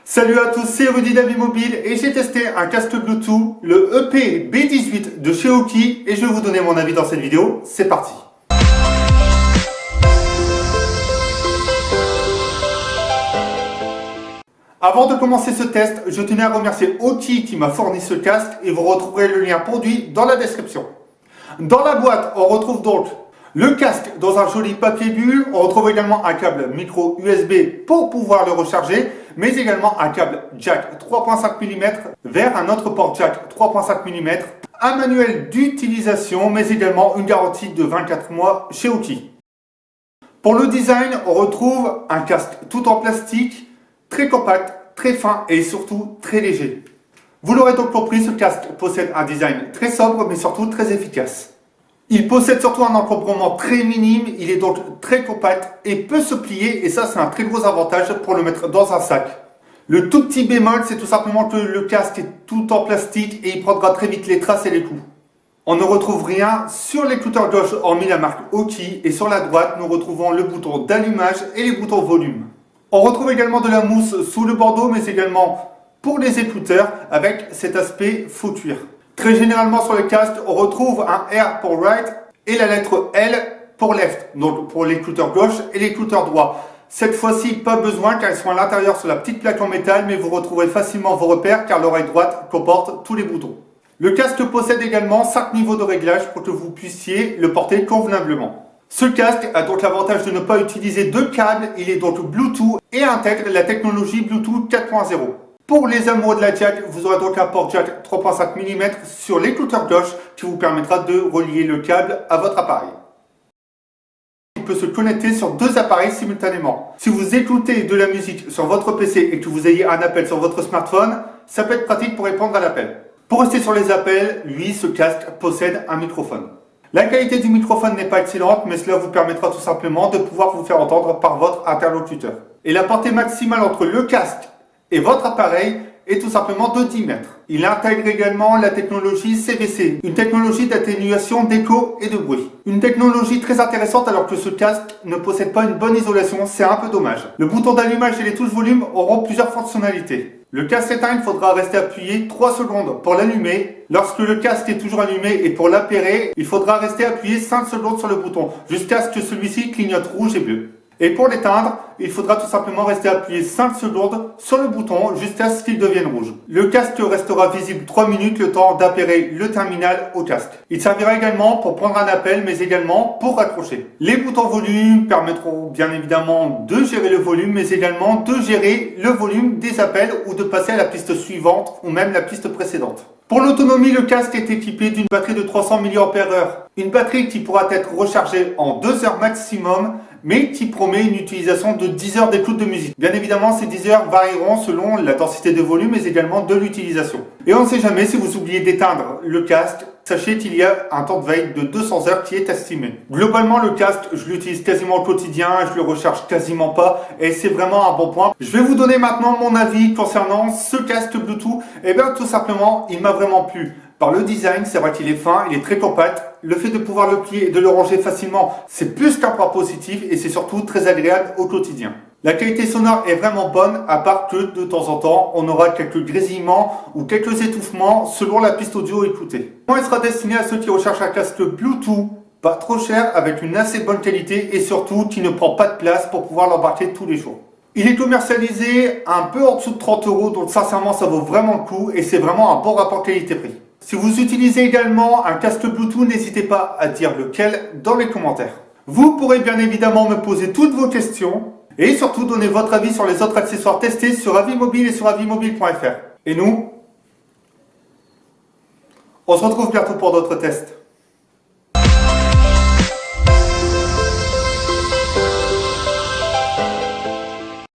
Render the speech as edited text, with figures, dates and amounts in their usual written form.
Salut à tous, c'est Rudy d'Avimobile et j'ai testé un casque Bluetooth, le EP B18 de chez Aukey et je vais vous donner mon avis dans cette vidéo. C'est parti. Avant de commencer ce test, je tenais à remercier Aukey qui m'a fourni ce casque et vous retrouverez le lien produit dans la description. Dans la boîte, on retrouve donc le casque dans un joli papier bulle. On retrouve également un câble micro USB pour pouvoir le recharger, mais également un câble jack 3.5 mm vers un autre port jack 3.5 mm, un manuel d'utilisation, mais également une garantie de 24 mois chez Aukey. Pour le design, on retrouve un casque tout en plastique, très compact, très fin et surtout très léger. Vous l'aurez donc compris, ce casque possède un design très sobre mais surtout très efficace. Il possède surtout un encombrement très minime, il est donc très compact et peut se plier et ça c'est un très gros avantage pour le mettre dans un sac. Le tout petit bémol, c'est tout simplement que le casque est tout en plastique et il prendra très vite les traces et les coups. On ne retrouve rien sur l'écouteur gauche hormis la marque Aukey et sur la droite nous retrouvons le bouton d'allumage et les boutons volume. On retrouve également de la mousse sous le bordeaux mais également pour les écouteurs avec cet aspect faux cuir. Très généralement sur le casque, on retrouve un R pour right et la lettre L pour left, donc pour l'écouteur gauche et l'écouteur droit. Cette fois-ci, pas besoin car ils sont à l'intérieur sur la petite plaque en métal, mais vous retrouverez facilement vos repères car l'oreille droite comporte tous les boutons. Le casque possède également 5 niveaux de réglage pour que vous puissiez le porter convenablement. Ce casque a donc l'avantage de ne pas utiliser de câble, il est donc Bluetooth et intègre la technologie Bluetooth 4.0. Pour les amoureux de la jack, vous aurez donc un port jack 3.5 mm sur l'écouteur gauche qui vous permettra de relier le câble à votre appareil. Il peut se connecter sur deux appareils simultanément. Si vous écoutez de la musique sur votre PC et que vous ayez un appel sur votre smartphone, ça peut être pratique pour répondre à l'appel. Pour rester sur les appels, lui, ce casque possède un microphone. La qualité du microphone n'est pas excellente, mais cela vous permettra tout simplement de pouvoir vous faire entendre par votre interlocuteur. Et la portée maximale entre le casque et votre appareil est tout simplement de 10 mètres. Il intègre également la technologie CVC, une technologie d'atténuation d'écho et de bruit. Une technologie très intéressante alors que ce casque ne possède pas une bonne isolation, c'est un peu dommage. Le bouton d'allumage et les touches volume auront plusieurs fonctionnalités. Le casque éteint, il faudra rester appuyé 3 secondes pour l'allumer. Lorsque le casque est toujours allumé et pour l'appairer, il faudra rester appuyé 5 secondes sur le bouton jusqu'à ce que celui-ci clignote rouge et bleu. Et pour l'éteindre, il faudra tout simplement rester appuyé 5 secondes sur le bouton jusqu'à ce qu'il devienne rouge. Le casque restera visible 3 minutes le temps d'appairer le terminal au casque. Il servira également pour prendre un appel mais également pour raccrocher. Les boutons volume permettront bien évidemment de gérer le volume mais également de gérer le volume des appels ou de passer à la piste suivante ou même la piste précédente. Pour l'autonomie, le casque est équipé d'une batterie de 300 mAh. Une batterie qui pourra être rechargée en 2 heures maximum, mais qui promet une utilisation de 10 heures d'écoute de musique. Bien évidemment, ces 10 heures varieront selon la densité de volume, mais également de l'utilisation. Et on ne sait jamais, si vous oubliez d'éteindre le casque, sachez qu'il y a un temps de veille de 200 heures qui est estimé. Globalement, le casque, je l'utilise quasiment au quotidien, je le recharge quasiment pas, et c'est vraiment un bon point. Je vais vous donner maintenant mon avis concernant ce casque Bluetooth. Et bien, tout simplement, il m'a vraiment plu. Par le design, c'est vrai qu'il est fin, il est très compact. Le fait de pouvoir le plier et de le ranger facilement, c'est plus qu'un point positif et c'est surtout très agréable au quotidien. La qualité sonore est vraiment bonne, à part que de temps en temps, on aura quelques grésillements ou quelques étouffements selon la piste audio écoutée. Il sera destiné à ceux qui recherchent un casque Bluetooth pas trop cher, avec une assez bonne qualité et surtout qui ne prend pas de place pour pouvoir l'embarquer tous les jours. Il est commercialisé un peu en dessous de 30 €, donc sincèrement ça vaut vraiment le coup et c'est vraiment un bon rapport qualité-prix. Si vous utilisez également un casque Bluetooth, n'hésitez pas à dire lequel dans les commentaires. Vous pourrez bien évidemment me poser toutes vos questions et surtout donner votre avis sur les autres accessoires testés sur Avimobile et sur avimobile.fr. Et nous, on se retrouve bientôt pour d'autres tests.